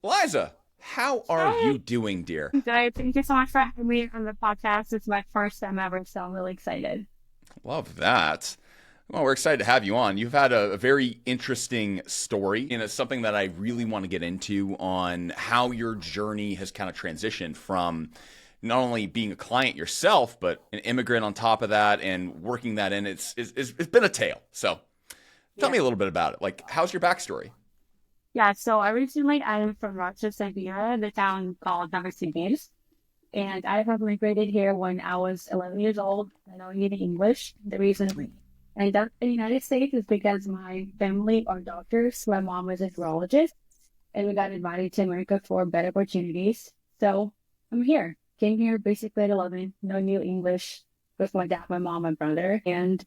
Liza, how are Hi, you doing, dear? good. Thank you so much for having me on the podcast. It's my first time ever, so I'm really excited. Love that. Well, we're excited to have you on. You've had a very interesting story, and it's something that I really want to get into on how your journey has kind of transitioned from not only being a client yourself, but an immigrant on top of that and working that in. It's been a tale. So tell Yeah. me a little bit about it. Like, how's your backstory? Yeah, so originally I'm from Rochester, Siberia, the town called Siberia. And I have migrated here when I was 11 years old. I don't need English. The reason we ended up in the United States is because my family are doctors. My mom is a neurologist, and we got invited to America for better opportunities. So I'm here. Came here basically at 11, no new English with my dad, my mom, and brother, and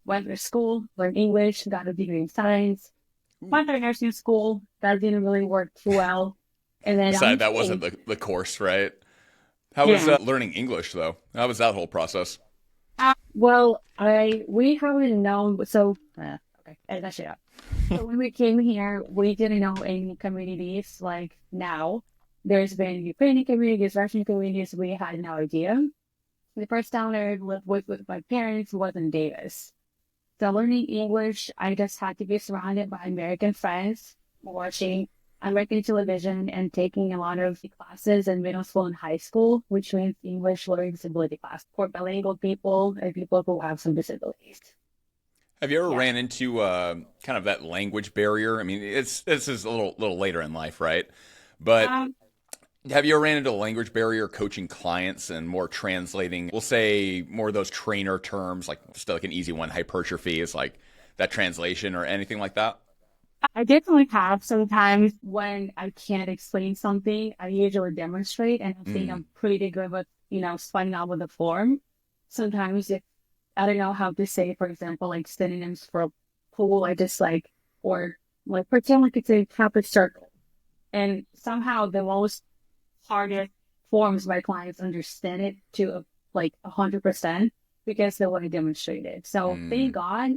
went to school, learned English, got a degree in science, went to nursing school. That didn't really work too well. And then I'm Decided that wasn't here. the course, right? How was Yeah. learning English, though? How was that whole process? Well, we haven't known. So okay, that's it. So when we came here, we didn't know any communities like now. There's been Ukrainian communities, Russian communities. We had no idea. The first town I lived with my parents was in Davis. So learning English, I just had to be surrounded by American friends, watching American television and taking a lot of classes in middle school and high school, which means English learning disability class for bilingual people and people who have some disabilities. Have you ever Yeah. ran into kind of that language barrier? I mean, it's this is a little later in life, right? But Um, have you ever ran into a language barrier coaching clients and more translating, we'll say more of those trainer terms, like just like an easy one, hypertrophy is like that translation or anything like that? I definitely have sometimes when I can't explain something, I usually demonstrate, and I think Mm. I'm pretty good with, spelling out with the form. Sometimes if I don't know how to say, for example, like synonyms for pool, I just or like pretend like it's a perfect circle. And somehow the most hardest forms my clients understand it to like 100% because they want to demonstrate it. So thank Mm. God,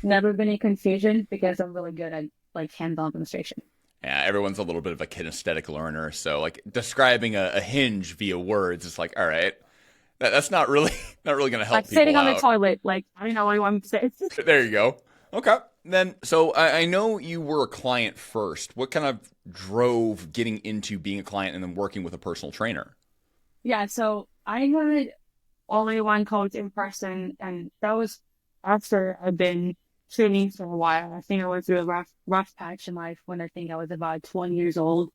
never been in confusion because I'm really good at like hands-on demonstration. Yeah, everyone's a little bit of a kinesthetic learner, so like describing a hinge via words is like, all right, that's not really not really going to Like help sitting people on the out. toilet, like I don't know what you want me to say. There you go. Okay. Then, so I know you were a client first. What kind of drove getting into being a client and then working with a personal trainer? Yeah, so I had only one coach in person, and that was after I've been training for a while. I think I went through a rough patch in life when I think I was about 20 years old.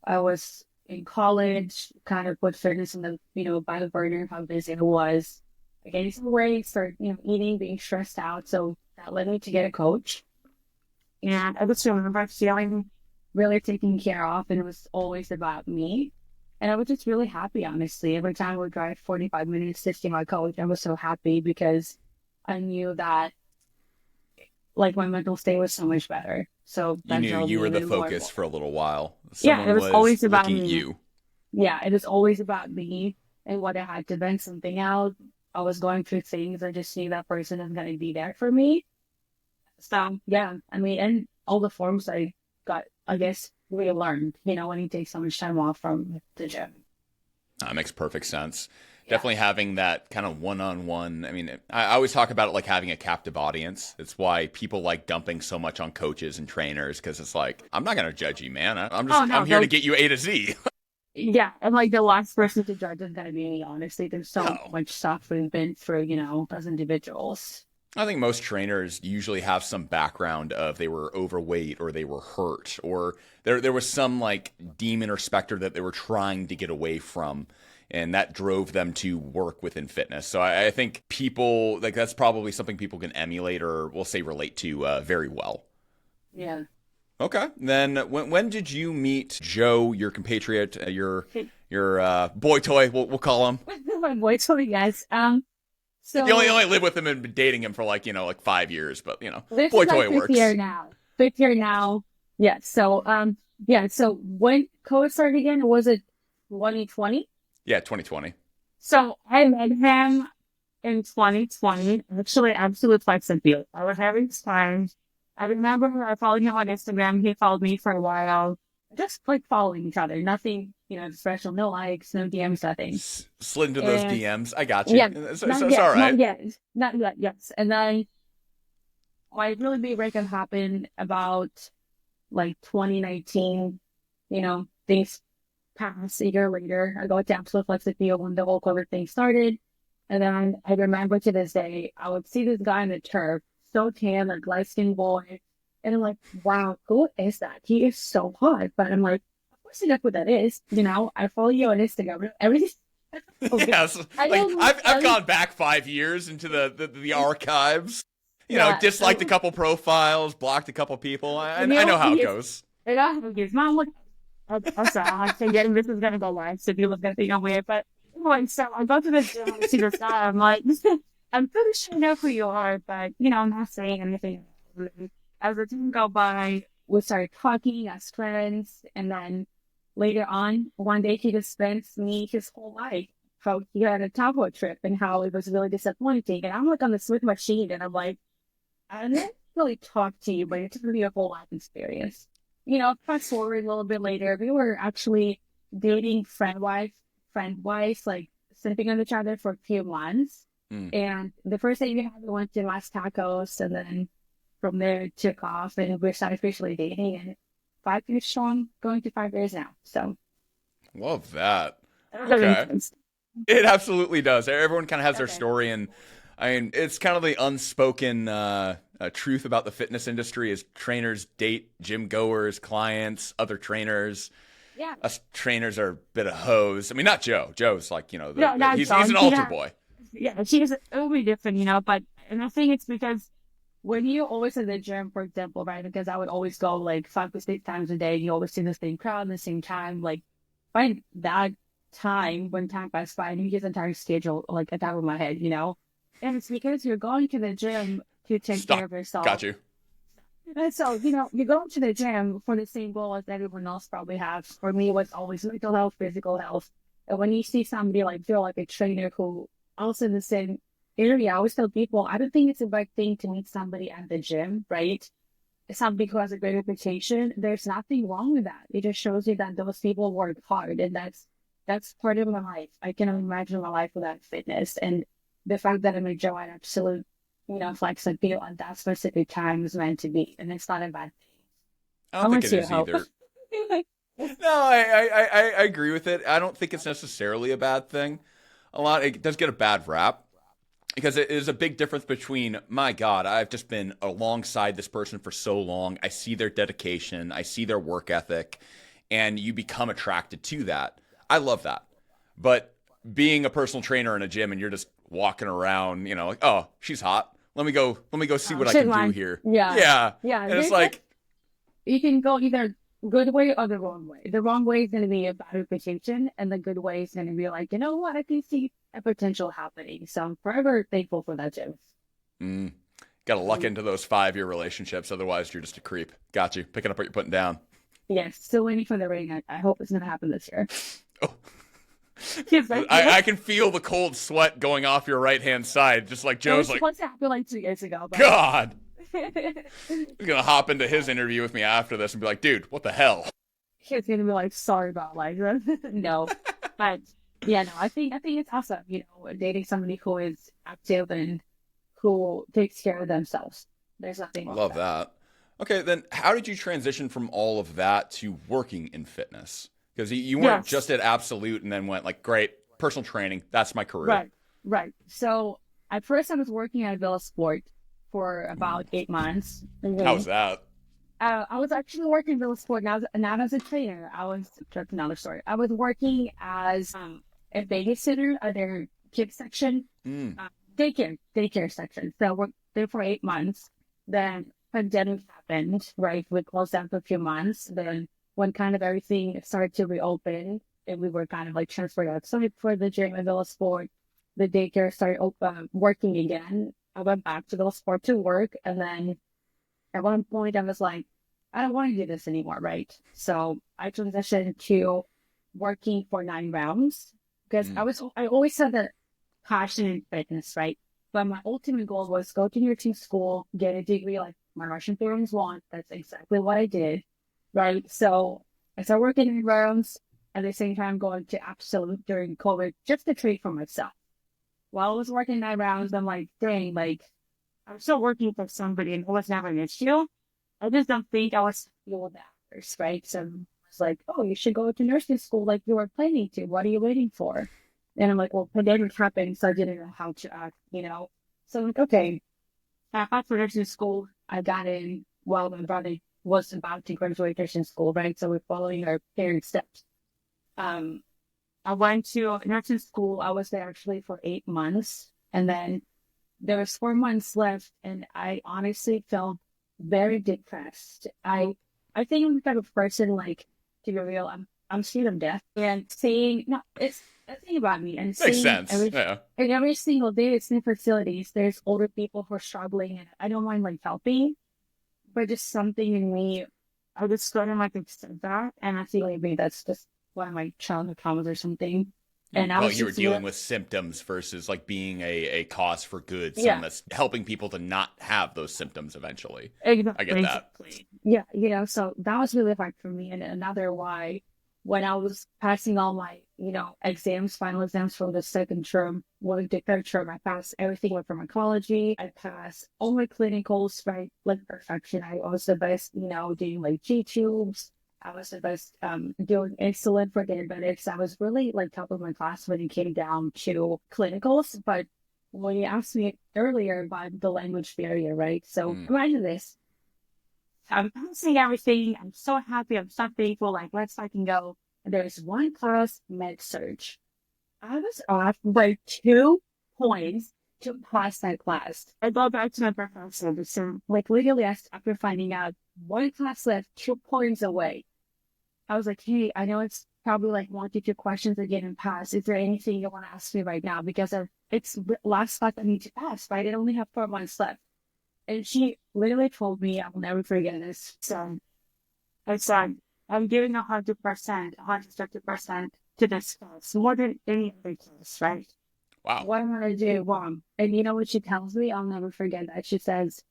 I was in college, kind of put fitness on the, back burner, how busy I was. I gained some weight, started, eating, being stressed out. So that led me to get a coach. And I just remember feeling really taken care of, and it was always about me. And I was just really happy, honestly. Every time I would drive 45 minutes to see my coach, I was so happy because I knew that like my mental state was so much better. So You that knew drove you me were the even more and focus more. for a little while. Yeah, it Someone was was always about looking at me. you. Yeah, it was always about me and what I had to vent something out. I was going through things. I just knew that person is going to be there for me. So, yeah, I mean, and all the forms I got, I guess, relearned, when you take so much time off from the gym. That makes perfect sense. Yeah. Definitely having that kind of one-on-one. I mean, I always talk about it like having a captive audience. It's why people like dumping so much on coaches and trainers because it's like, I'm not going to judge you, man. Oh, I'm no, here to no. get you A to Z. Yeah. And like the last person to judge is going to be me, honestly. There's so No. much stuff we've been through, as individuals. I think most trainers usually have some background of they were overweight or they were hurt or there was some like demon or specter that they were trying to get away from and that drove them to work within fitness. So I think people like that's probably something people can emulate or we'll say relate to very well. Yeah. Okay, then when did you meet Joe, your compatriot, your boy toy? We'll call him. My voice, so yes. You So only live with him and been dating him for like like 5 years, but this boy is my toy fifth year works. now. Fifth year now. Yeah. So yeah. So when COVID started again, was it 2020? Yeah, 2020. So I met him in 2020. Actually, absolute flex and field. I was having fun. I remember I followed him on Instagram. He followed me for a while. just like following each other, nothing, special, no likes, no DMs, nothing. Slid into those And DMs. I got you. yeah, So it's all not right. yet, not yet, yes. And then my really big breakup happened about like 2019, things passed a year later. I got to absolute flexibility when the whole COVID thing started. And then I remember to this day, I would see this guy in the turf, so tan, like light skinned boy. And I'm like, wow, who is that? He is so hot. But I'm like, of course I know who that is. I follow you on Instagram. Everything. Yes, I like don't I've gone back 5 years into the archives. yeah. Disliked a couple profiles, blocked a couple people. I know how When it you, goes. and I have his mom look. I'm sorry, I said, yeah, this is gonna go live, so people are gonna think I'm weird. But anyway, so I go to the gym, I see this guy, I'm like, I'm pretty sure I know who you are, but I'm not saying anything. As the time go by, we started talking as friends, and then later on, one day he just spent me his whole life. How he had a Tahoe trip and how it was really disappointing. And I'm like on the Smith machine, and I'm like, I didn't really talk to you, but it took me a whole life experience. Fast forward a little bit later, we were actually dating friend wise, like sniffing on each other for a few months. Mm. And the first day we had, we went to Las Tacos, and then from there it took off, and we started officially dating. And 5 years strong, going to 5 years now. So, Love that. I don't know if that makes Okay. sense. It absolutely does. Everyone kind of has their Okay. story, and I mean, it's kind of the unspoken truth about the fitness industry is trainers date gym goers, clients, other trainers. Yeah. Us trainers are a bit of hoes. I mean, not Joe. Joe's like, No, not he's John. an altar boy. Yeah, she's a little bit different, but and I think it's because when you always in the gym, for example, right? Because I would always go like 5 to 6 times a day, and you always see the same crowd at the same time. Like, find that time when time passed by, I knew his entire schedule like at the top of my head. And it's because you're going to the gym to take care Stop. of yourself. Got you. And so, you go to the gym for the same goal as everyone else probably has. For me, it was always mental health, physical health. And when you see somebody like feel like a trainer who also in the same area, I always tell people, I don't think it's a bad thing to meet somebody at the gym, right? Somebody who has a great reputation. There's nothing wrong with that. It just shows you that those people work hard, and that's part of my life. I cannot imagine my life without fitness. And the fact that I'm a Joe at absolute, flex appeal at that specific time is meant to be. And it's not a bad thing. I don't think Unless it you is hope. either. No, I agree with it. I don't think it's necessarily a bad thing. It does get a bad rap because it is a big difference between, my God, I've just been alongside this person for so long. I see their dedication, I see their work ethic, and you become attracted to that. I love that. But being a personal trainer in a gym and you're just walking around, like, oh, she's hot. Let me go see what I Shit can do line. here. Yeah. Yeah. Yeah. And it's There's like, like, you can go either good way or the wrong way. The wrong way is going to be a bad reputation, and the good way is going to be like, you know what, I can see a potential happening. So I'm forever thankful for that, Jim. mm, gotta luck into those 5 year relationships. Otherwise, you're just a creep. Got you. Picking up what you're putting down. Yes, still waiting for the ring. I hope it's going to happen this year. Oh, Yes, like, I can feel the cold sweat going off your right hand side, just like it was Joe's like, supposed to happen like 2 years ago, but God. He's gonna hop into his interview with me after this and be like, dude, what the hell? he's going to be like, sorry about like no, but yeah, no, I think it's awesome. Dating somebody who is active and who takes care of themselves. There's nothing wrong with Love that. that. Okay, then how did you transition from all of that to working in fitness? Because you weren't just Yes. at Absolute and then went like, great, personal training, that's my career. Right, right. So at first I was working at Villa Sport for about 8 months. And How was then that? I was actually working at Villa Sport now, not as a trainer. That's another story. I was working as a babysitter at their kids section, Mm. daycare section. So I worked there for 8 months. Then pandemic happened, right? We closed down for a few months. Then when kind of everything started to reopen, and we were kind of like transferred outside for the gym and Villa Sport, the daycare started working again. I went back to Villa Sport to work, and then at one point I was like, I don't want to do this anymore, right? So I transitioned to working for 9 rounds because Mm. I always had the passion in fitness, right? But my ultimate goal was go to nursing school, get a degree like my Russian parents want. That's exactly what I did, right? So I started working in rounds at the same time going to Absolute during COVID just to trade for myself. While I was working 9 rounds, I'm like, dang, like I'm still working for somebody and it was never an issue. I just don't think I was fueled hours, right? So it's like, oh, you should go to nursing school like you were planning to. What are you waiting for? And I'm like, well, pandemic happened, so I didn't know how to act. So I'm like, okay, I applied for nursing school. I got in while my brother was about to graduate nursing school, right? So we're following our parents' steps. Um, I went to nursing school. I was there actually for 8 months, and then there was 4 months left, and I honestly felt very depressed. I think I'm the type of person like to be real. I'm scared of death, and seeing no, it's a thing about me, and Makes seeing sense. Yeah. every single day it's new facilities. There's older people who are struggling, and I don't mind like helping, but just something in me, I just couldn't like accept that, and I think maybe that's just one of my childhood traumas or something. You And I felt was like you were just dealing with symptoms versus like being a cause for good, someone yeah. that's helping people to not have those symptoms eventually. I get Exactly, that. exactly. Yeah, so that was really hard for me. And another why, when I was passing all my, exams, final exams from the second term, going to third term, I passed everything with pharmacology. I passed all my clinicals, right? Like perfection. I was the best, doing like G tubes. I was the best doing insulin for diabetics. I was really like top of my class when it came down to clinicals, but when you asked me earlier about the language barrier, right? So Mm. imagine this. I'm passing everything. I'm so happy. I'm so thankful. Like, let's fucking go. And there's one class, med surge. I was off by 2 points to pass that class. I go back to my professor. So, like, literally, after finding out one class left, 2 points away, I was like, hey, I know it's probably like one to two questions again and pass. Is there anything you want to ask me right now? Because it's last class I need to pass, right? I only have 4 months left. And she literally told me, I will never forget this. So I said, I'm giving 100%, 150% to this class, more than any other class, right? Wow. What am I going to do wrong? And you know what she tells me? I'll never forget that. She says,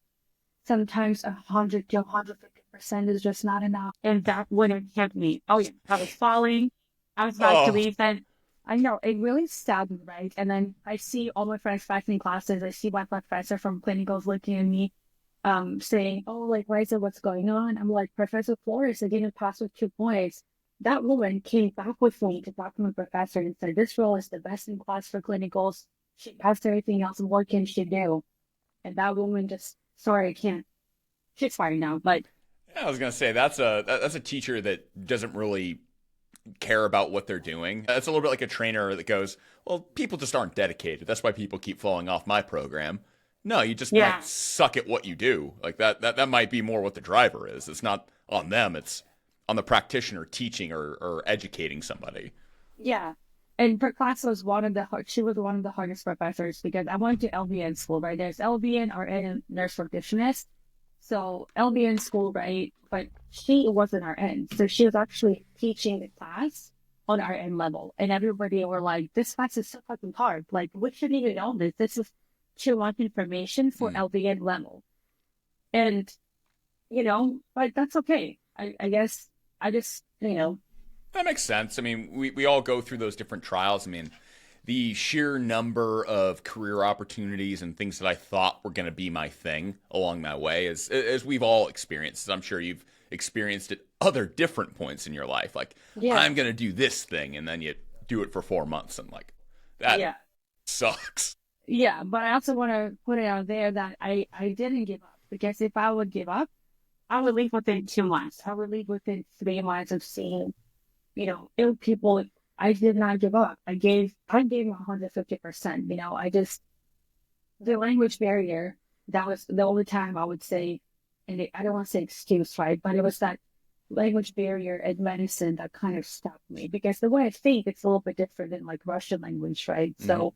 sometimes 100 to 150% is just not enough. And that wouldn't hit me. Oh, yeah. I was falling. I was about to Oh, leave. And I know it really stabbed me, right? And then I see all my friends passing classes. I see my professor from clinicals looking at me, saying, oh, like, Liza, what's going on? I'm like, Professor Flores, I didn't pass with 2 points. That woman came back with me to talk to my professor and said, this role is the best in class for clinicals. She passed everything else. What can she do? And that woman just, sorry, I can't. She's fine now, but yeah, I was gonna say that's a teacher that doesn't really care about what they're doing. It's a little bit like a trainer that goes, well, people just aren't dedicated. That's why people keep falling off my program. No, you just might yeah, suck at what you do. Like that might be more what the driver is. It's not on them. It's on the practitioner teaching or educating somebody. yeah. And her class was she was one of the hardest professors because I went to LVN school, right? There's LVN or RN nurse practitioners. So LVN school, right? But she wasn't RN. So she was actually teaching the class on RN level. And everybody were like, this class is so fucking hard. Like, we shouldn't even know this. This is too much information for Mm. LVN level. And, but that's okay. I guess I just, That makes sense. I mean, we all go through those different trials. I mean, the sheer number of career opportunities and things that I thought were going to be my thing along my way, as we've all experienced. I'm sure you've experienced at other different points in your life. Like, yeah, I'm going to do this thing, and then you do it for 4 months, and like, that yeah. sucks. Yeah, but I also want to put it out there that I didn't give up because if I would give up, I would leave within 2 months. I would leave within 3 months of seeing, ill people. I did not give up. I gave 150%. The language barrier, that was the only time I would say, and I don't want to say excuse, right? But it was that language barrier in medicine that kind of stopped me because the way I think, it's a little bit different than like Russian language, right? Mm-hmm. So,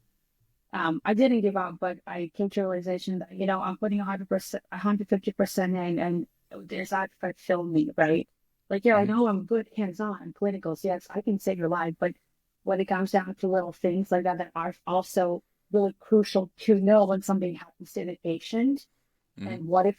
I didn't give up, but I came to a realization that, I'm putting 100%, 150% in, and there's that fulfill me, right? Like, yeah, I Mm-hmm. know I'm good hands-on in clinicals. Yes, I can save your life, but when it comes down to little things like that are also really crucial to know when something happens to the patient, Mm-hmm. and what if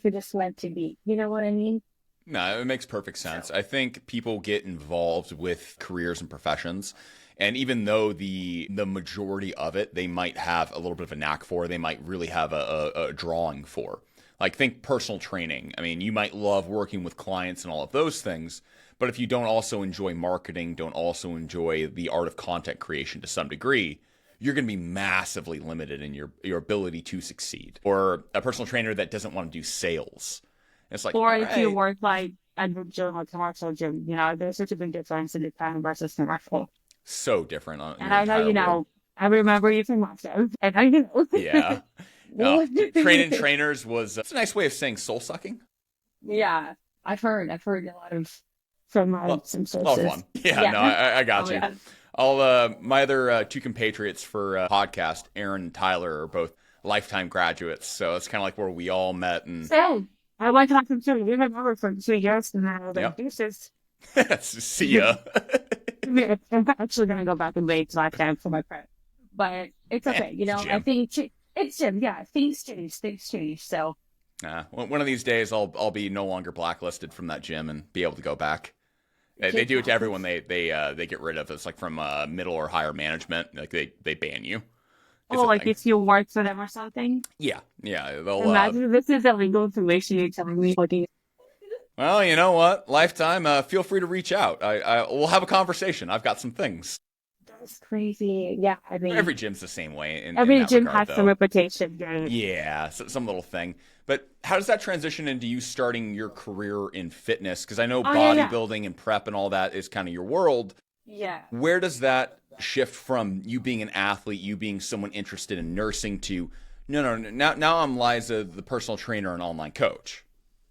it just meant to be? You know what I mean? No, it makes perfect sense. I think people get involved with careers and professions, and even though the majority of it they might have a little bit of a knack for, they might really have a drawing for. Like think personal training. I mean, you might love working with clients and all of those things, but if you don't also enjoy marketing, don't also enjoy the art of content creation to some degree, you're going to be massively limited in your ability to succeed. Or a personal trainer that doesn't want to do sales. It's like, Or all if you right, work like at the gym, a commercial gym, there's such a big difference in the time versus commercial. so different on And your I know, entire world. I remember you from myself, and I Yeah. know. Training trainers was it's a nice way of saying soul sucking. Yeah, I've heard a lot of from Well, some a lot of sources. fun. Yeah, no, Yeah. I got Oh you. yeah. I'll my other two compatriots for podcast, Aaron and Tyler, are both lifetime graduates, so it's kind of like where we all met. And So I went to Hudson City. We remember for 2 years, and then I was yeah, like, "This is." see ya. I'm actually gonna go back and wait lifetime for my prep, but it's Eh, okay. it's a I gym. think it's Jim. Yeah, things change. So One of these days, I'll be no longer blacklisted from that gym and be able to go back. They keep do it to practice. everyone they get rid of. It's like from middle or higher management. Like they ban you. It's Oh, a like thing. if you work for them or something. Yeah. They'll. Imagine this is illegal information you're telling me. Okay, Well, you know what? Lifetime. Feel free to reach out. We'll have a conversation. I've got some things. that's crazy. Yeah, I mean, Every gym's the same way in every that gym regard, has some though. reputation. Yeah. Yeah, some little thing. But how does that transition into you starting your career in fitness? Because I know Oh yeah, yeah, bodybuilding and prep and all that is kind of your world. yeah. Where does that shift from you being an athlete, you being someone interested in nursing to no, now I'm Liza, the personal trainer and online coach.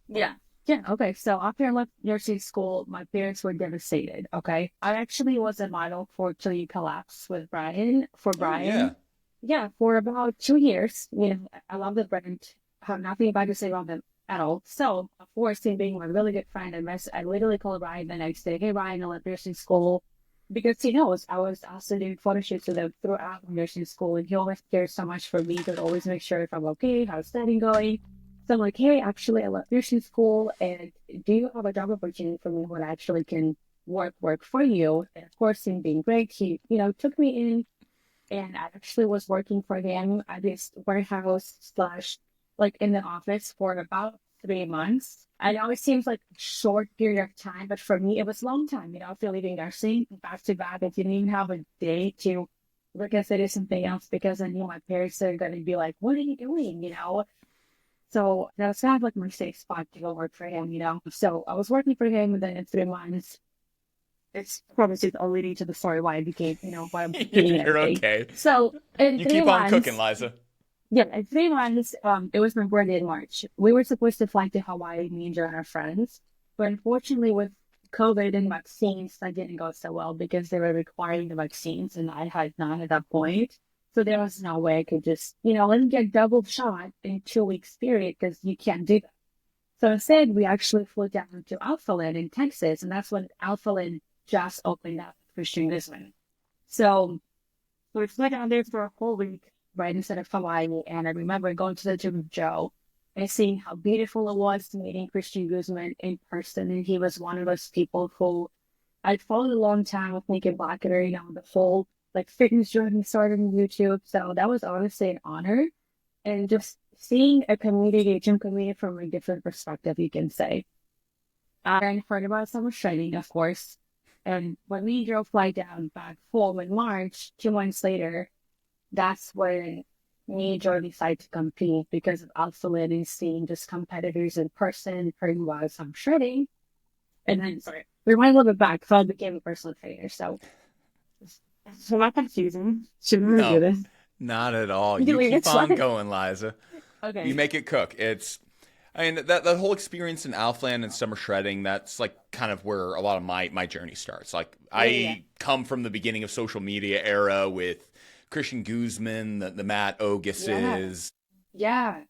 Yeah. Yeah. Okay. So after I left nursing school, my parents were devastated. Okay. I actually was a model for Till You Collapse with Brian, for Oh yeah. Brian. Yeah. For about 2 years. I love the brand. Have nothing bad to say about them at all. So, of course, him being my really good friend, I literally called Brian the next day. Hey, Brian, I left nursing school. Because he knows I was also doing photo shoots with him throughout nursing school, and he always cares so much for me to always make sure if I'm okay, how's studying going. So I'm like, hey, actually, I love nursing school, and do you have a job opportunity for me where I actually can work for you? And of course, him being great, he, took me in, and I actually was working for him at this warehouse slash like in the office for about 3 months. I know it seems like a short period of time, but for me, it was a long time. After leaving nursing back to back, I didn't even have a day to look at it as something else because I knew my parents are going to be like, what are you doing? So that was kind of like my safe spot to go work for him. So I was working for him, and then in 3 months, it's probably all leading to the story why I became, why I'm competing and You're everything. okay. So in You three keep on cooking, months, Liza. yeah, in 3 months, it was my birthday in March. We were supposed to fly to Hawaii, me and Joe and our friends, but unfortunately with COVID and vaccines, that didn't go so well because they were requiring the vaccines and I had none at that point. So there was no way I could just, let me get double shot in 2 weeks period because you can't do that. So instead, we actually flew down to Alphaland in Texas, and that's when Alphaland just opened up for Christian Guzman. So we flew down there for a whole week, right instead of Hawaii. And I remember going to the gym with Joe and seeing how beautiful it was meeting Christian Guzman in person. And he was one of those people who I'd followed a long time with Naked Blacketer, the whole like fitness journey started on YouTube. So that was honestly an honor. And just seeing a community, a gym community from a different perspective, you can say. I heard about summer training, of course. And when we drove fly down back home in March, 2 months later, that's when me and Joy decided to compete because of Alpha and seeing just competitors in person, hearing about some shredding. And then, sorry, rewind a little bit back, so I became a personal trainer. So not confusing. Shouldn't really do No, this. not at all. You can You leave keep it on slide. going, Liza. You Okay. make it cook. I mean, that whole experience in Alphaland and summer shredding, that's like kind of where a lot of my journey starts. Like Yeah, yeah, I come from the beginning of social media era with Christian Guzman, the Matt yeah. Oguses, Yeah.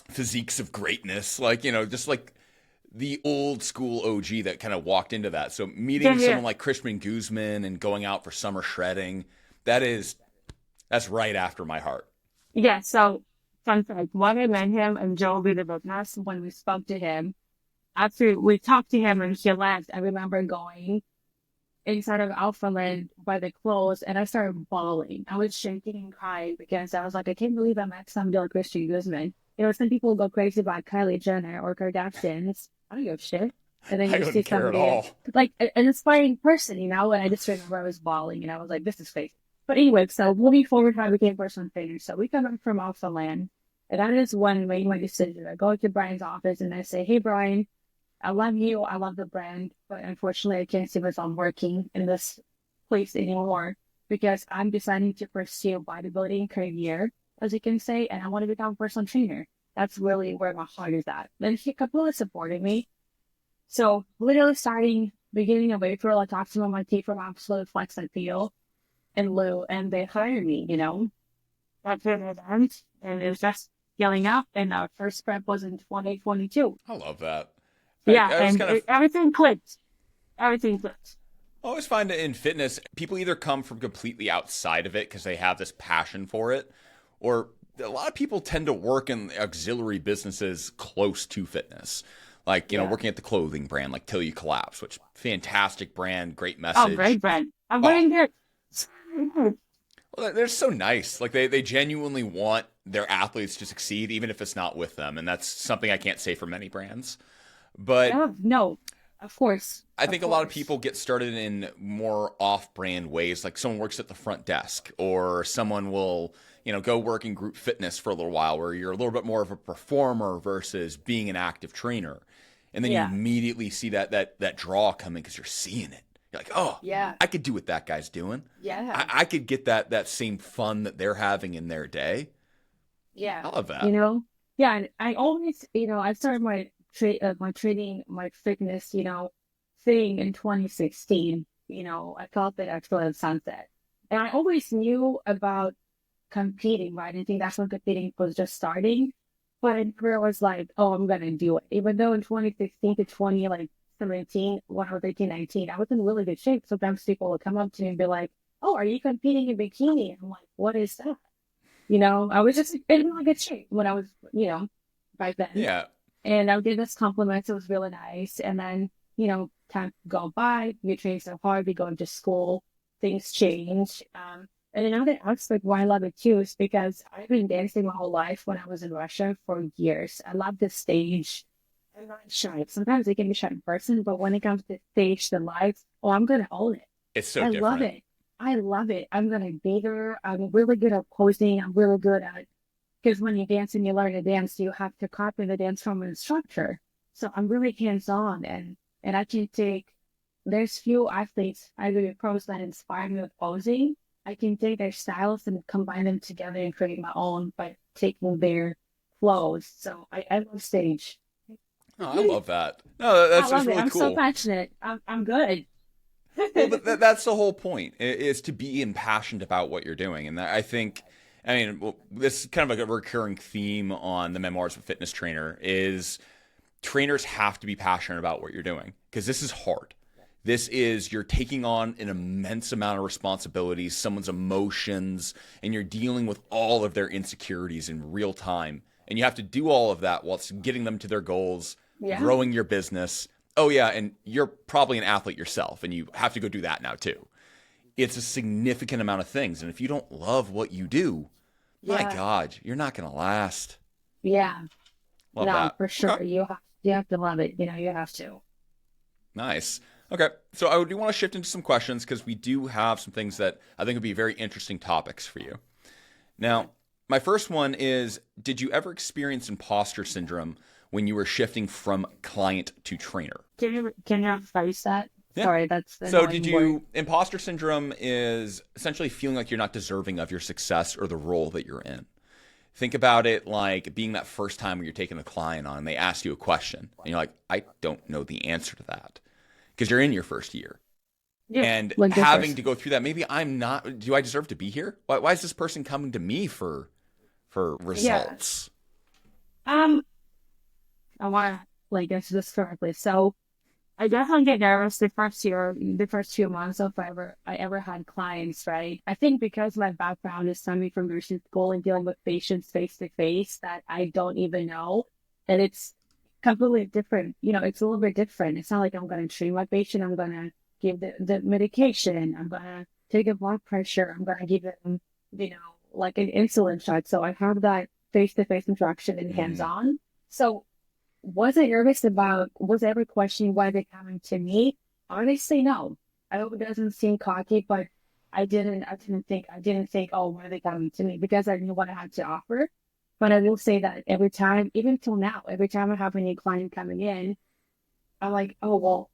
physiques of greatness, like, just like the old school OG that kind of walked into that. So Yeah, meeting yeah. someone like Christian Guzman and going out for summer shredding, that's right after my heart. Yeah, so fun fact, when I met him and Joe be the witness, when we spoke to him, after we talked to him and he left, I remember going inside of Alphaland by the clothes and I started bawling. I was shaking and crying because I was like, I can't believe I met somebody like Christian Guzman. Some people go crazy about Kylie Jenner or Kardashian. I don't give a shit. And then I you see don't care at somebody all. like an inspiring person, and I just remember I was bawling and I was like, this is fake. But anyway, so moving forward, how I became personal trainer. So we come back from Alphaland, and that is when I made my decision. I go to Brian's office and I say, hey, Brian, I love you. I love the brand, but unfortunately, I can't see myself working in this place anymore because I'm deciding to pursue bodybuilding career, as you can say, and I want to become a personal trainer. That's really where my heart is at. Then he completely supported me. So literally starting beginning of April, I talked to my team from Absolute Flex and Feel and Lou, and they hired me. That's what it ends. And it was just scaling up, and our first prep was in 2022. I love that. Yeah, I was and kind of everything clicked. Everything clicked. I always find that in fitness, people either come from completely outside of it because they have this passion for it, or a lot of people tend to work in auxiliary businesses close to fitness. Like, Yeah. working at the clothing brand like Till You Collapse, which fantastic brand, great Oh, message. great, Brent. I'm Oh, wearing it. well, they're so nice. Like they genuinely want their athletes to succeed, even if it's not with them. And that's something I can't say for many brands. But Yeah, no, of course, I of think a lot of course. people get started in more off-brand ways, like someone works at the front desk, or someone will, go work in group fitness for a little while, where you're a little bit more of a performer versus being an active trainer, and then you Yeah, immediately see that draw coming because you're seeing it. You're like, oh, yeah, I could do what that guy's doing. yeah, I could get that same fun that they're having in their day. yeah. I love You that. know, yeah. And I always, I started my training, my fitness, thing in 2016. I felt that actually at Sunset, and I always knew about competing, right? I think that's when competing was just starting. But in career was like, oh, I'm gonna do it. Even though in 2016 to 20 like 17, when I was 18, 19, I was in really good shape. Sometimes people would come up to me and be like, oh, are you competing in bikini? And I'm like, what is that? I was just in really good shape when I was, back then. Yeah. And I would get this compliment. It was really nice. And then, time go by, you train so hard, we go into school, things change. And another aspect why I love it too is because I've been dancing my whole life when I was in Russia for years. I love the stage. I'm not shy. Sometimes I can be shy in person, but when it comes to stage, the lights, oh, I'm gonna own it. It's so I love different. it. I love it. I'm gonna be there. I'm really good at posing. I'm really good at because when you dance and you learn to dance, you have to copy the dance from an instructor. So I'm really hands-on and I can take there's few athletes, either pros that inspire me with posing. I can take their styles and combine them together and create my own by taking their flows. So I love stage. Oh, I love that. No, I that's just love it. really I'm so cool. passionate. I'm good. Well, but that's the whole point, is to be impassioned about what you're doing. And I think, well, this is kind of like a recurring theme on the Memoirs of a Fitness Trainer is trainers have to be passionate about what you're doing because this is hard. This is you're taking on an immense amount of responsibilities, someone's emotions, and you're dealing with all of their insecurities in real time. And you have to do all of that whilst getting them to their goals, Yeah. growing your business. Oh, yeah, and you're probably an athlete yourself, and you have to go do that now too. It's a significant amount of things. And if you don't love what you do, my Yeah. God, you're not going to last. Yeah. Love No, that. for Okay. sure. You have to love it. You have to. Nice. Okay, so I do want to shift into some questions because we do have some things that I think would be very interesting topics for you. Now, my first one is, did you ever experience imposter syndrome when you were shifting from client to trainer? Can you rephrase that? Yeah. Sorry, that's the So, did annoying word. you, imposter syndrome is essentially feeling like you're not deserving of your success or the role that you're in. Think about it like being that first time when you're taking a client on and they ask you a question and you're like, I don't know the answer to that because you're in your first year. Yeah, And like the having first. to go through that, maybe I'm not, do I deserve to be here? Why is this person coming to me for Yeah. results? Um, I want to like answer this correctly. So I definitely get nervous the first few months of I ever had clients, right? I think because my background is coming from nursing school and dealing with patients face to face that I don't even know that it's completely different. It's a little bit different. It's not like I'm going to treat my patient. I'm going to give the medication. I'm going to take a blood pressure. I'm going to give them, like an insulin shot. So I have that face-to-face interaction and Mm. hands-on. So was I nervous about, was I ever questioning why they're coming to me? Honestly, no. I hope it doesn't seem cocky, but I didn't think, oh, why are they coming to me? Because I knew what I had to offer. But I will say that every time, even till now, every time I have a new client coming in, I'm like, oh, well,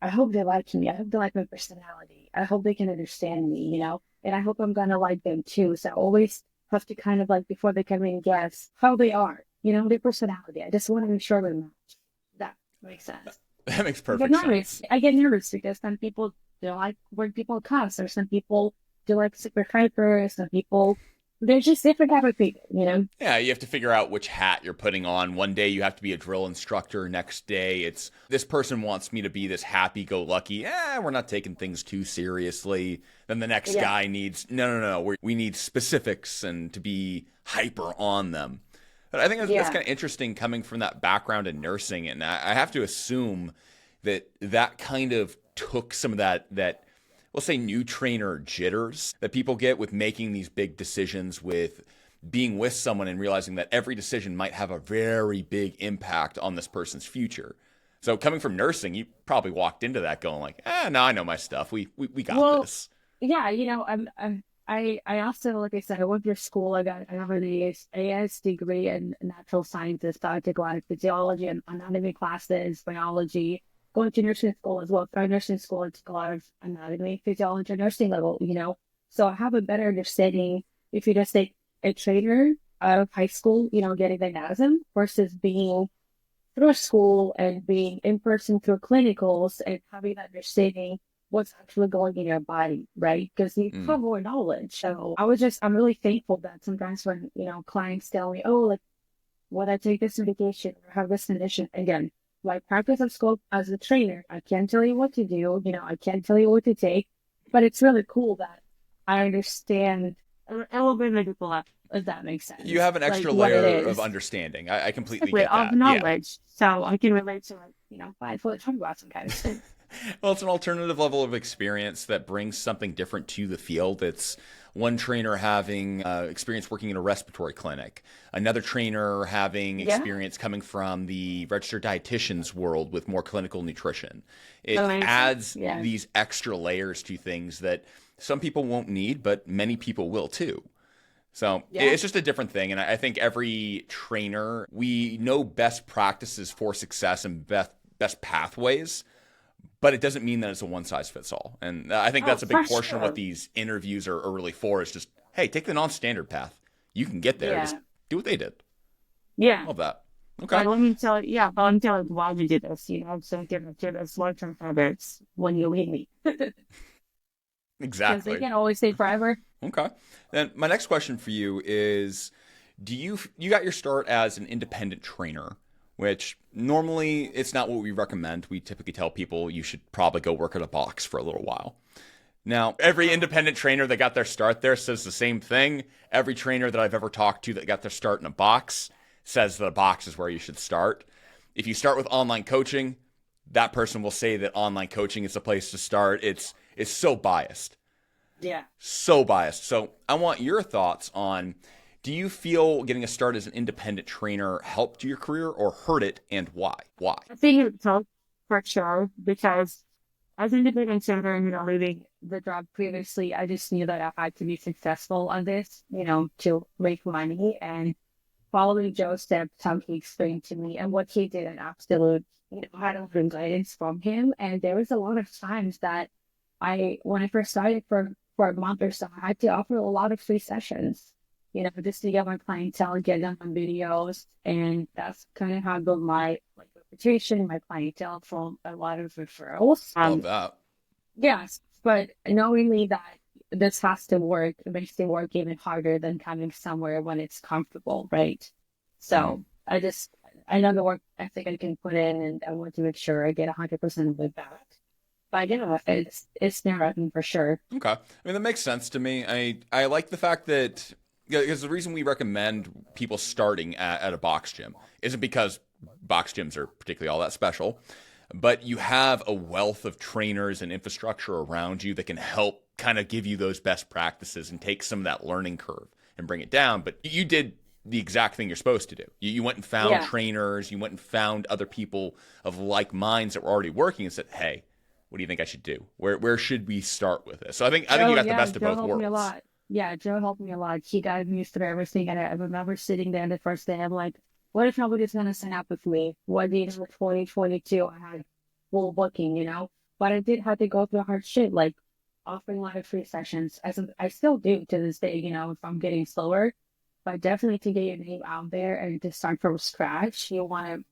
I hope they like me. I hope they like my personality. I hope they can understand me. And I hope I'm going to like them too. So I always have to kind of like, before they come in, guess how they are, their personality. I just want to make sure they match. That makes sense. That makes I get perfect nervous. sense. I get nervous because some people don't like when people cuss, or some people do like super hyper, some people, they're just different type of people. Yeah, you have to figure out which hat you're putting on. One day you have to be a drill instructor. Next day it's this person wants me to be this happy-go-lucky. We're not taking things too seriously. Then the next Yeah. guy needs no. We need specifics and to be hyper on them. But I think that's Yeah. kind of interesting coming from that background in nursing, and I have to assume that kind of took some of that we'll say new trainer jitters that people get with making these big decisions, with being with someone and realizing that every decision might have a very big impact on this person's future. So coming from nursing, you probably walked into that going like, no, I know my stuff. We got Well, this. yeah, I also, like I said, I went to school. I have an AS degree in natural sciences. So I took a lot of physiology and anatomy classes, biology. Going to nursing school as well. Through nursing school, I took a lot of anatomy, physiology, nursing level. So I have a better understanding if you just take a trainer out of high school, getting the NASM versus being through school and being in person through clinicals and having that understanding what's actually going in your body, right? Because you Mm. have more knowledge. So I'm really thankful that sometimes when, clients tell me, oh, like, when I take this medication or have this condition, again, like practice of scope as a trainer, I can't tell you what to do, I can't tell you what to take, but it's really cool that I understand a little bit of medical level, if that makes You sense, have an like extra what it layer of is understanding. I completely exactly get of that. Yeah. knowledge, so I can relate to it. I feel like talking about some kind of thing. Well, it's an alternative level of experience that brings something different to the field. It's one trainer having experience working in a respiratory clinic, another trainer having Yeah, experience coming from the registered dietitian's world with more clinical nutrition. It amazing. adds Yeah, these extra layers to things that some people won't need, but many people will too. So yeah. it's just a different thing. And I think every trainer, we know best practices for success and best pathways, but it doesn't mean that it's a one size fits all. And I think Oh, that's a big for portion of what sure. these interviews are really for, is just, hey, take the non standard path. You can get there. Just Yeah, do what they did. yeah. Love that. But Okay. let me tell you why we did this. So get us long-term habits when you leave me, because they Exactly. can't always stay forever. Okay. Then my next question for you is, you got your start as an independent trainer, which normally it's not what we recommend. We typically tell people you should probably go work at a box for a little while. Now, every Oh, independent trainer that got their start there says the same thing. Every trainer that I've ever talked to that got their start in a box says that a box is where you should start. If you start with online coaching, that person will say that online coaching is the place to start. It's so biased. yeah. So biased. So I want your thoughts on, do you feel getting a start as an independent trainer helped your career or hurt it, and why? Why? I think it helped for sure because as an independent consider, leaving the job previously, I just knew that I had to be successful on this, to make money. And following Joe's steps, how he explained to me and what he did, an absolute, had of guidance from him. And there was a lot of times that when I first started for a month or so, I had to offer a lot of free sessions, just to get my clientele, get them on videos. And that's kind of how I built my like reputation, my clientele from a lot of referrals. Love that. Yes, but knowing that this has to work, it makes the work even harder than coming somewhere when it's comfortable, right? Mm. So I know the work ethic I can put in, and I want to make sure I get 100% of it back. But yeah, it's nerve-wracking for sure. Okay. I mean, that makes sense to me. I like the fact that, because the reason we recommend people starting at a box gym isn't because box gyms are particularly all that special, but you have a wealth of trainers and infrastructure around you that can help kind of give you those best practices and take some of that learning curve and bring it down. But you did the exact thing you're supposed to do. You went and found Yeah. trainers, you went and found other people of like minds that were already working and said, hey, what do you think I should do? Where should we start with this? So I think you got the best of Joe both helped me a worlds. lot. Yeah, Joe helped me a lot. He guided me through everything. And I remember sitting there the first day, I'm like, what if nobody's going to sign up with me? What did in 2022? I had full booking, But I did have to go through hard shit, like offering a lot of free sessions. As I still do to this day, if I'm getting slower. But definitely to get your name out there and to start from scratch, you want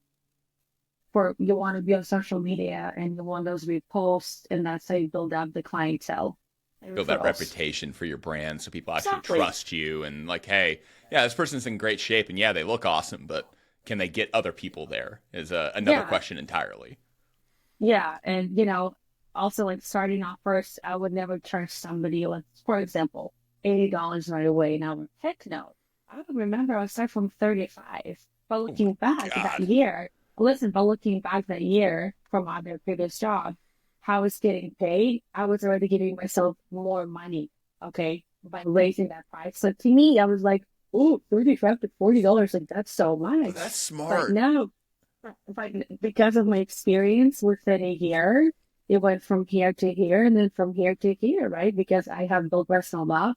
to be on social media and you want those reposts, and that's how you build up the clientele and Build that referrals. reputation for your brand so people actually Exactly. trust you and like, hey, yeah, this person's in great shape and yeah, they look awesome, but can they get other people there is another Yeah, question entirely. yeah, and also like starting off first, I would never charge somebody like, for example, $80 right away. Now, heck no, I would remember I started from 35. But Oh my looking back that God. year, listen, but looking back that year from my previous job, how I was getting paid, I was already giving myself more money, okay, by raising that price. So to me, I was like, "Ooh, 35 to $40, like that's so Oh, that's much." But smart. now, but because of my experience within a year, it went from here to here and then from here to here, right? Because I have built personal love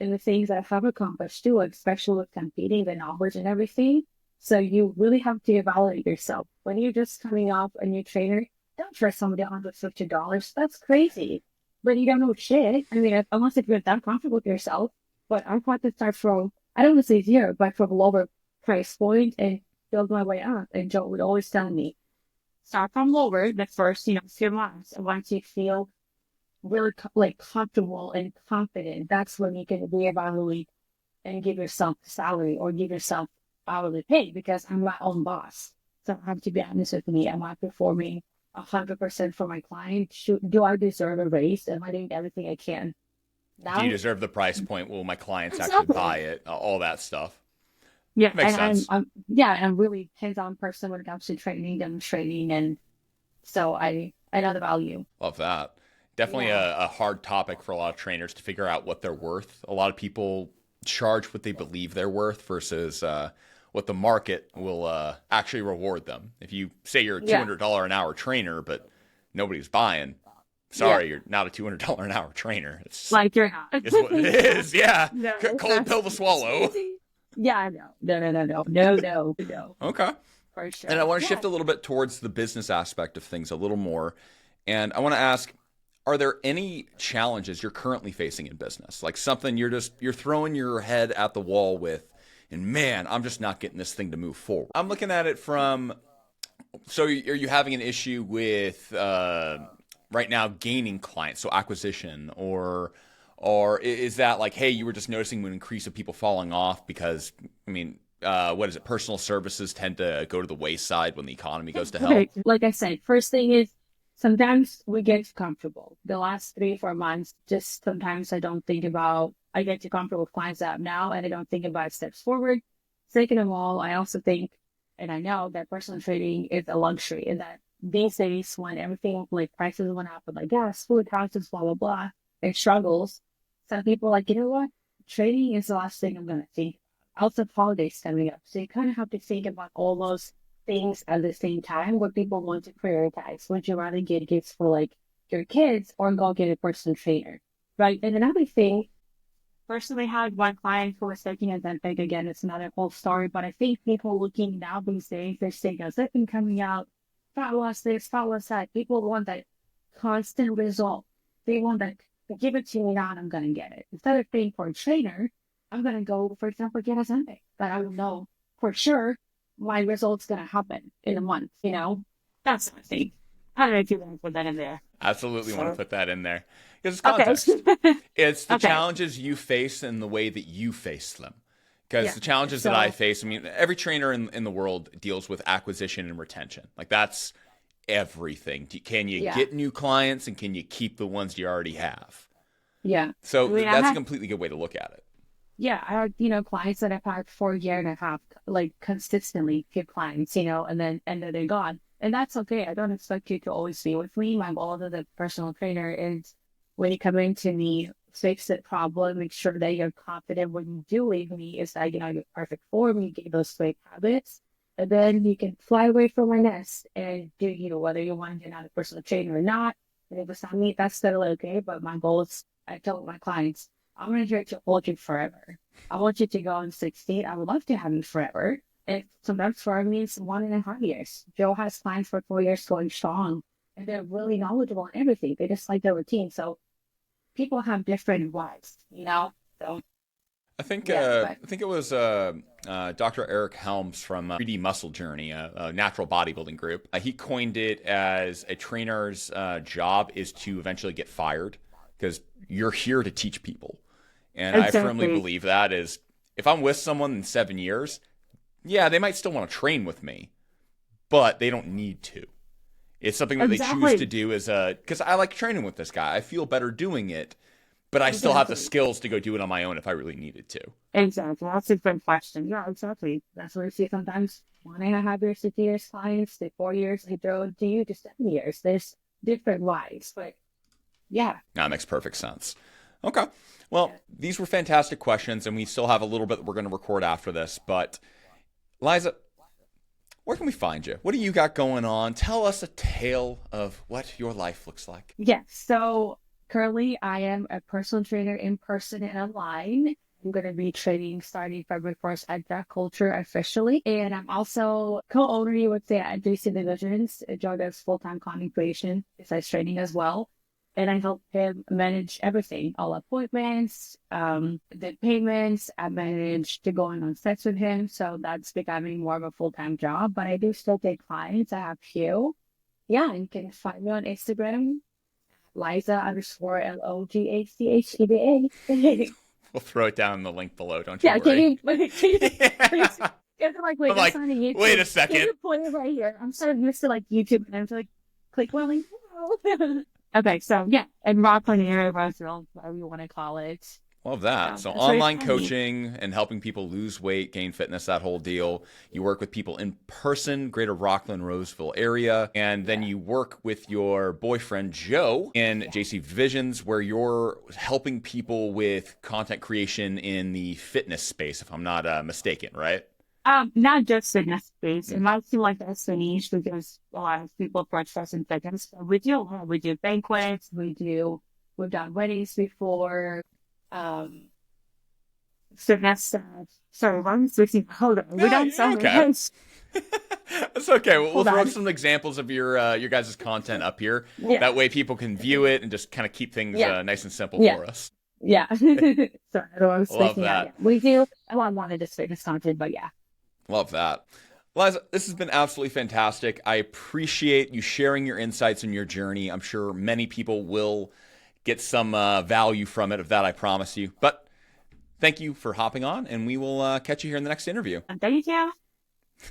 and the things I have accomplished too, especially with competing, the knowledge and everything. So you really have to evaluate yourself. When you're just coming off a new trainer, don't trust somebody $150. That's crazy. But you don't know shit. I mean, unless if you're that comfortable with yourself. But I'm going to start from, I don't want to say zero, but from a lower price point and build my way up. And Joe would always tell me, start from lower the first, few months. And once you feel really like comfortable and confident, that's when you can reevaluate and give yourself salary or give yourself hourly pay because I'm my own boss. So I have to be honest with me. Am I performing 100% for my client? Do I deserve a raise? Am I doing everything I can? Do you Now, deserve the price point? Will my clients actually buy exactly. it? All that stuff. Yeah, Makes and I'm, sense. I'm yeah, I'm really hands-on person when it comes to training, demonstrating, and so I know the value. Love that. Definitely Yeah. a hard topic for a lot of trainers to figure out what they're worth. A lot of people charge what they believe they're worth versus what the market will actually reward them. If you say you're a Yeah. $200 an hour trainer, but nobody's buying, Yeah. sorry, you're not a $200 an hour trainer. Like you're not. It's what it is. Yeah. No, Cold pill to that's swallow. crazy. Yeah, I know. No, no, no, no, no, no, no, Okay. for And I sure. want to Yeah. shift a little bit towards the business aspect of things a little more. And I want to ask, are there any challenges you're currently facing in business? Like something you're throwing your head at the wall with, and man, I'm just not getting this thing to move forward. I'm looking at it from, so are you having an issue with right now gaining clients, so acquisition, or is that like, hey, you were just noticing an increase of people falling off because, I mean, what is it? Personal services tend to go to the wayside when the economy goes to hell. Okay. Like I said, first thing is sometimes we get too comfortable. The last 3, 4 months, just sometimes I get too comfortable with clients that I have now and I don't think about steps forward. Second of all, I also think, and I know that personal trading is a luxury and that these days when everything like prices went up with like gas, food, houses, blah, blah, blah, and struggles, some people are like, you know what? Trading is the last thing I'm going to think. Also, holidays coming up. So you kind of have to think about all those things at the same time what people want to prioritize. Would you rather get gifts for like your kids or go get a personal trainer? Right. And another thing, personally had one client who was taking a Ozempic again. It's another whole story, but I think people looking now these days, they're seeing Ozempic coming out, fat loss this, fat loss that. People want that constant result. They want that, give it to me now and I'm going to get it. Instead of paying for a trainer, I'm going to go, for example, get Ozempic that I will know for sure my result's going to happen in a month. That's the thing. I don't know if you want to put that in there. Absolutely want to So, put that in there because it's okay. context. It's the Okay. challenges you face and the way that you face them. Because Yeah. the challenges that I So, face, I mean, every trainer in the world deals with acquisition and retention. Like that's everything. Can you yeah. get new clients and can you keep the ones you already have? Yeah. I So mean, I that's a had completely good way to look at it. yeah, I had, clients that I've had for a year and a half, like consistently keep clients, and then they're gone. And that's okay. I don't expect you to always be with me. My goal as a personal trainer is when you come into me, fix the problem, make sure that you're confident when you do leave me is that, you're perfect form, you get those great habits. And then you can fly away from my nest and do, whether you want to do another personal trainer or not. And if it's not me, that's totally okay. But my goal is, I tell my clients, I'm going to try to hold you forever. I want you to go on 16. I would love to have you forever. And sometimes for me, it's 1.5 years. Joe has clients for 4 years going strong, and they're really knowledgeable in everything. They just like their routine. So people have different whys. So yeah, I think it was Dr. Eric Helms from 3D Muscle Journey, a natural bodybuilding group. He coined it as a trainer's job is to eventually get fired because you're here to teach people. And I firmly exactly, believe that is if I'm with someone in 7 years, yeah, they might still want to train with me, but they don't need to. It's something that they choose to exactly, do as because I like training with this guy. I feel better doing it, but I still have the exactly, skills to go do it on my own if I really needed to. exactly. That's a good question. Yeah, exactly. That's what I see sometimes. 1.5 years to 2 years clients, the 4 years they throw to you to 7 years. There's different whys, but yeah, That makes perfect sense. Okay. Well, yeah. these were fantastic questions, and we still have a little bit that we're going to record after this. But, Liza, where can we find you? What do you got going on? Tell us a tale of what your life looks like. Yes. So currently I am a personal trainer in person and online. I'm going to be training starting February 1st at That Culture officially. And I'm also co-owner with the JC Divisions. Joe does full-time content creation besides training as well. And I help him manage everything, all appointments, the payments. I manage to going on sets with him. So that's becoming more of a full-time job. But I do still take clients. I have few. Yeah, and you can find me on Instagram, Liza_LOGHCHEBA. We'll throw it down in the link below. Don't you Yeah, can worry. you, please, Yeah. like, I'm wait, that's like, not a wait YouTube. a Can second. you put it right here? I'm so used to like YouTube and I'm like, click one link. No. Okay, so yeah, and Rock Lanier, Roseville, whatever you want to call it. Love that. So That's where you online find me. coaching and helping people lose weight, gain fitness, that whole deal. You work with people in person, Greater Rockland, Roseville area, and then Yeah, you work with your boyfriend Joe in yeah. JC Visions, where you're helping people with content creation in the fitness space, if I'm not mistaken, right? Not just fitness space. Mm. It might seem like that's a niche because a lot of people approach us in fitness. But we do banquets, we've done weddings before. Um, fitness. Sorry, one switching. Hold on, we've Yeah, done so you're many okay. things. That's okay. We'll Hold throw on. some examples of your guys' content up here. Yeah, That way people can view it and just kind of keep things yeah, nice and simple yeah, for us. yeah. Sorry, I don't want to Love spacing out. Yeah, that. we do. I wanted this fitness content, but yeah. Love that. Liza, this has been absolutely fantastic. I appreciate you sharing your insights and your journey. I'm sure many people will get some value from it, of that I promise you. But thank you for hopping on, and we will catch you here in the next interview. And thank you.